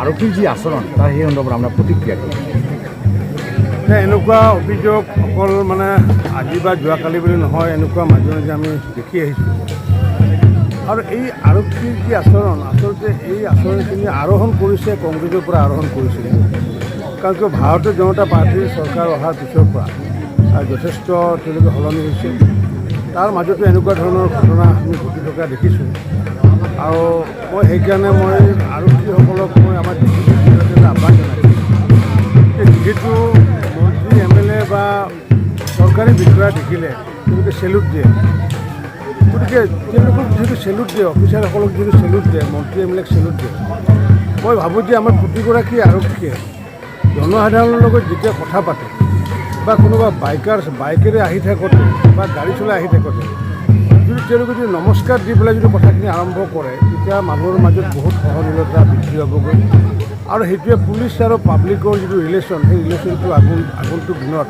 আৰক্ষীৰ যি আচৰণ তাৰ সেই সন্দৰ্ভত আপোনাৰ প্ৰতিক্ৰিয়া কি? এনেকুৱা অভিযোগ অকল মানে আজি বা যোৱাকালি বুলি নহয়, এনেকুৱা মাজে মাজে আমি দেখি আহিছোঁ। আৰু এই আৰক্ষীৰ যি আচৰণ, আচলতে এই আচৰণখিনি আৰোহণ কৰিছে কংগ্ৰেছৰ পৰা আৰোহণ কৰিছিলে। কাৰণ কিয় ভাৰতীয় জনতা পাৰ্টীৰ চৰকাৰ অহাৰ পিছৰ পৰা যথেষ্ট তেওঁলোকে সলনি হৈছে। তাৰ মাজতো এনেকুৱা ধৰণৰ ঘটনা আমি ঘটি থকা দেখিছোঁ। আৰু মই সেইকাৰণে মই আৰক্ষীসকলক মই আমাৰ এটা আহ্বান জনাইছোঁ যে যিহেতু মন্ত্ৰী MLA বা চৰকাৰী বিষয়া দেখিলে তেওঁলোকে চেলুট দিয়ে। গতিকে তেওঁলোকক যিহেতু চেলুট দিয়ে, অফিচাৰসকলক যিহেতু চেলুট দিয়ে, মন্ত্ৰী MLAক চেলুট দিয়ে, মই ভাবোঁ যে আমাৰ প্ৰতিগৰাকী আৰক্ষীয়ে জনসাধাৰণৰ লগত যেতিয়া কথা পাতে বা কোনোবা বাইকেৰে আহি থাকোঁতে বা গাড়ী চলাই আহি থাকোঁতে যদি তেওঁলোকে যদি নমস্কাৰ দি পেলাই যদি কথাখিনি আৰম্ভ কৰে, তেতিয়া মানুহৰ মাজত বহুত সহনীলতা বৃদ্ধি হ'বগৈ। আৰু সেইটোৱে পুলিচ আৰু পাব্লিকৰ যিটো ৰিলেশ্যন, সেই ৰিলেশ্যনটো আগন্তুক দিনত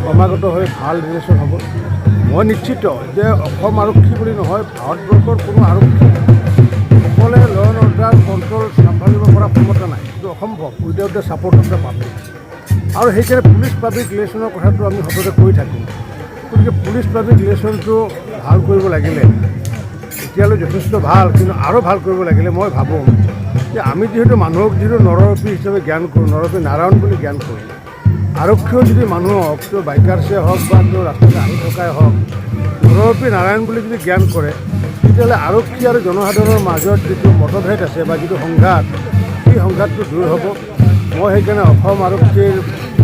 ক্ৰমাগত হৈ ভাল ৰিলেশ্যন হ'ব। মই নিশ্চিত যে অসম আৰক্ষী বুলি নহয়, ভাৰতবৰ্ষৰ কোনো আৰক্ষী সকলে ল এণ্ড অৰ্ডাৰ কণ্ট্ৰল চম্ভালিব পৰা ক্ষমতা নাই, এইটো অসম্ভৱ without the support of the public. আৰু সেইকাৰণে পুলিচ পাব্লিক ৰিলেশ্যনৰ কথাটো আমি সততে কৈ থাকোঁ। গতিকে পুলিচ পাব্লিক ৰিলেশ্যনটো ভাল কৰিব লাগিলে, এতিয়ালৈ যথেষ্ট ভাল, কিন্তু আৰু ভাল কৰিব লাগিলে মই ভাবোঁ যে আমি যিহেতু মানুহক যিহেতু নৰৰূপী হিচাপে জ্ঞান কৰোঁ, নৰৰূপী নাৰায়ণ বুলি জ্ঞান কৰোঁ, আৰক্ষীয়েও যদি মানুহক তেওঁ বাইকাৰ্ছে হওক বা তেওঁ ৰাস্তাতে আহি থকাই হওক নৰৰূপী নাৰায়ণ বুলি যদি জ্ঞান কৰে, তেতিয়াহ'লে আৰক্ষী আৰু জনসাধাৰণৰ মাজত যিটো মতভেদ আছে বা যিটো সংঘাত, সেই সংঘাতটো দূৰ হ'ব। মই সেইকাৰণে অসম আৰক্ষীৰ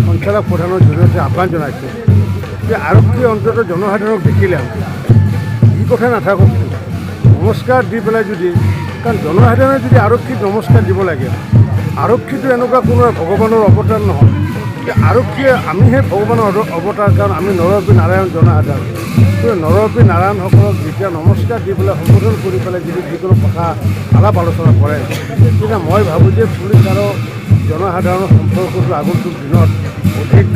সঞ্চালক প্ৰধানৰ জৰিয়তে আহ্বান জনাইছোঁ যে আৰক্ষীয়ে অন্ততঃ জনসাধাৰণক দেখিলে এই কথা নাথাকক, নমস্কাৰ দি পেলাই যদি, কাৰণ জনসাধাৰণে যদি আৰক্ষীক নমস্কাৰ দিব লাগে, আৰক্ষীটো এনেকুৱা কোনো ভগৱানৰ অৱতাৰ নহয় যে আৰক্ষীয়ে আমিহে ভগৱানৰ অৱতাৰ, কাৰণ আমি নৰৰূপী নাৰায়ণ জনসাধাৰণ। কিন্তু নৰৰূপী নাৰায়ণসকলক যেতিয়া নমস্কাৰ দি পেলাই সম্বোধন কৰি পেলাই যদি যিকোনো কথা আলাপ আলোচনা কৰে, তেতিয়া মই ভাবোঁ যে পুলিচ আৰু জনসাধাৰণৰ সম্পৰ্কটো আগন্তুক দিনত অধিক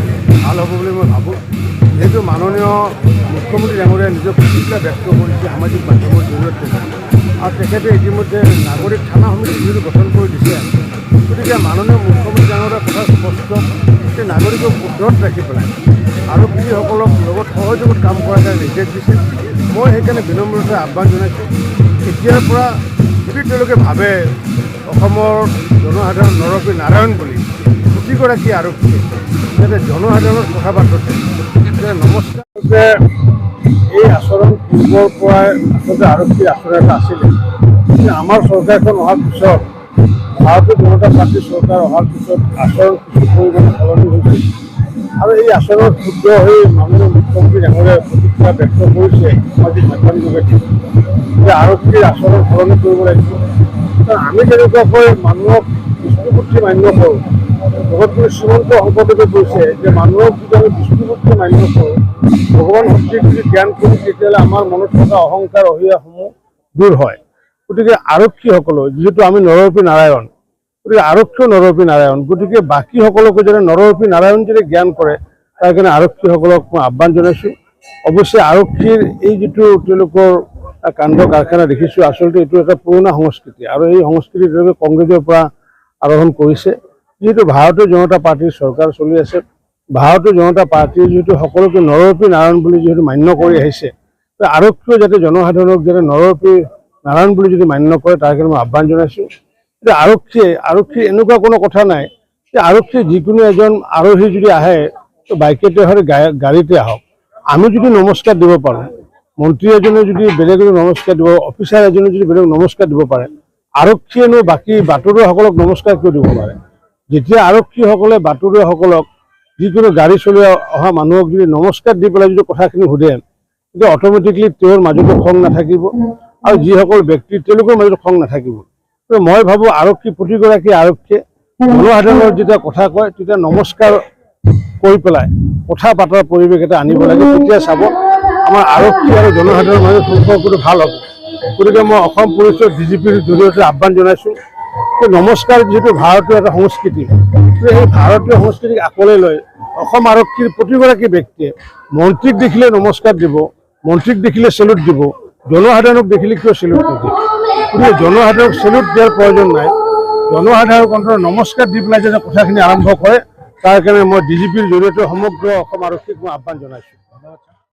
ভাল হ'ব বুলি মই ভাবোঁ। যিহেতু মাননীয় মুখ্যমন্ত্ৰী ডাঙৰীয়াই নিজৰ প্ৰতিক্ৰিয়া ব্যক্ত কৰিছে সামাজিক মাধ্যমৰ জৰিয়তে, আৰু তেখেতে ইতিমধ্যে নাগৰিক থানা সমিতি যিহেতু গঠন কৰি দিছে, গতিকে মাননীয় মুখ্যমন্ত্ৰী ডাঙৰীয়াৰ কথা স্পষ্ট যে নাগৰিকক ওচৰত ৰাখি পেলাই আৰক্ষীসকলক লগত সহযোগত কাম কৰাৰ কাৰণে নিৰ্দেশ দিছে। মই সেইকাৰণে বিনম্ৰতাৰে আহ্বান জনাইছোঁ, এতিয়াৰ পৰা যদি তেওঁলোকে ভাবে অসমৰ জনসাধাৰণ নৰৰূপী নাৰায়ণ বুলি, প্ৰতিগৰাকী আৰক্ষীয়ে যাতে জনসাধাৰণৰ কথা পাতোঁতে যে নমস্কাৰ, এই আচৰণ পূৰ্বৰ পৰাই আচলতে আৰক্ষীৰ আচৰণ এটা আছিলে। কিন্তু আমাৰ চৰকাৰখন অহাৰ পিছত, ভাৰতীয় জনতা পাৰ্টীৰ চৰকাৰ অহাৰ পিছত আচৰণ কিছু পৰিমাণে সলনি হৈছে। আৰু এই আচৰণ ক্ষুদ্ৰ হৈ মাননীয় মুখ্যমন্ত্ৰী ডাঙৰীয়াই প্ৰতিক্ৰিয়া ব্যক্ত কৰিছে সামাজিক মাধ্যম যোগেদি যে আৰক্ষীৰ আচৰণ সলনি কৰিব লাগিব। কাৰণ আমি যেনেকুৱাকৈ মানুহক বিষ্ণুপুত্ৰী মান্য কৰোঁ, জগতগুৰু শ্ৰীমন্ত শংকৰদেৱে কৈছে যে মানুহক যদি আমি বিষ্ণুপুত্ৰী মান্য কৰোঁ, ভগৱান শক্তিক যদি জ্ঞান কৰোঁ, তেতিয়াহ'লে আমাৰ মনত থকা অহংকাৰ অহিয়াসমূহ দূৰ হয়। গতিকে আৰক্ষীসকলৰ যিহেতু আমি নৰৰূপী নাৰায়ণ, গতিকে আৰক্ষীও নৰৰূপী নাৰায়ণ, গতিকে বাকীসকলকো যেনে নৰৰূপী নাৰায়ণ যদি জ্ঞান কৰে, তাৰ কাৰণে আৰক্ষীসকলক মই আহ্বান জনাইছোঁ। অৱশ্যে আৰক্ষীৰ এই যিটো তেওঁলোকৰ কাণ্ড কাৰখানা দেখিছোঁ, আচলতে এইটো এটা পুৰণা সংস্কৃতি, আৰু এই সংস্কৃতি তেওঁলোকে কংগ্ৰেছৰ পৰা আৰোহণ কৰিছে। যিহেতু ভাৰতীয় জনতা পাৰ্টীৰ চৰকাৰ চলি আছে, ভাৰতীয় জনতা পাৰ্টীয়ে যিহেতু সকলোকে নৰৰূপী নাৰায়ণ বুলি যিহেতু মান্য কৰি আহিছে, আৰক্ষীয়ে যাতে জনসাধাৰণক যাতে নৰৰূপী নাৰায়ণ বুলি যদি মান্য কৰে, তাৰ কাৰণে মই আহ্বান জনাইছোঁ। যে আৰক্ষীৰ এনেকুৱা কোনো কথা নাই যে আৰক্ষীয়ে যিকোনো এজন আৰোহী যদি আহে বাইকেতে হওক গাড়ীতে আহক, আমি যদি নমস্কাৰ দিব পাৰোঁ, মন্ত্ৰী এজনে যদি বেলেগ নমস্কাৰ দিব, অফিচাৰ এজনে যদি বেলেগ নমস্কাৰ দিব পাৰে, আৰক্ষীয়েনো বাকী বাটৰুৱাসকলক নমস্কাৰ কিয় দিব পাৰে? যেতিয়া আৰক্ষীসকলে বাটৰুৱাসকলক যিকোনো গাড়ী চলাই অহা মানুহক যদি নমস্কাৰ দি পেলাই যদি কথাখিনি সোধে, তেতিয়া অট'মেটিকলি তেওঁৰ মাজতো খং নাথাকিব, আৰু যিসকল ব্যক্তি তেওঁলোকৰ মাজত খং নাথাকিব। মই ভাবোঁ আৰক্ষী প্ৰতিগৰাকী আৰক্ষীয়ে জনসাধাৰণৰ যেতিয়া কথা কয়, তেতিয়া নমস্কাৰ কৰি পেলাই কথা পতাৰ পৰিৱেশ এটা আনিব লাগে। তেতিয়া চাব আমাৰ আৰক্ষী আৰু জনসাধাৰণৰ মাজত সম্পৰ্কটো ভাল হ'ব। গতিকে মই অসম পুলিচৰ DGPৰ জৰিয়তে আহ্বান জনাইছোঁ যে নমস্কাৰ যিহেতু ভাৰতীয় এটা সংস্কৃতি, সেই ভাৰতীয় সংস্কৃতিক আঁকোৱালি লৈ অসম আৰক্ষীৰ প্ৰতিগৰাকী ব্যক্তিয়ে মন্ত্ৰীক দেখিলে নমস্কাৰ দিব, মন্ত্ৰীক দেখিলে চেলুট দিব, জনসাধাৰণক দেখিলে কিয় চেলুট নিদিয়ে? গতিকে জনসাধাৰণক চেলুট দিয়াৰ প্ৰয়োজন নাই। জনসাধাৰণক অন্তত নমস্কাৰ দি পেলাই যেনে কথাখিনি আৰম্ভ কৰে তাৰ কাৰণে মই DGPৰ জৰিয়তে সমগ্ৰ অসম আৰক্ষীক মই আহ্বান জনাইছোঁ।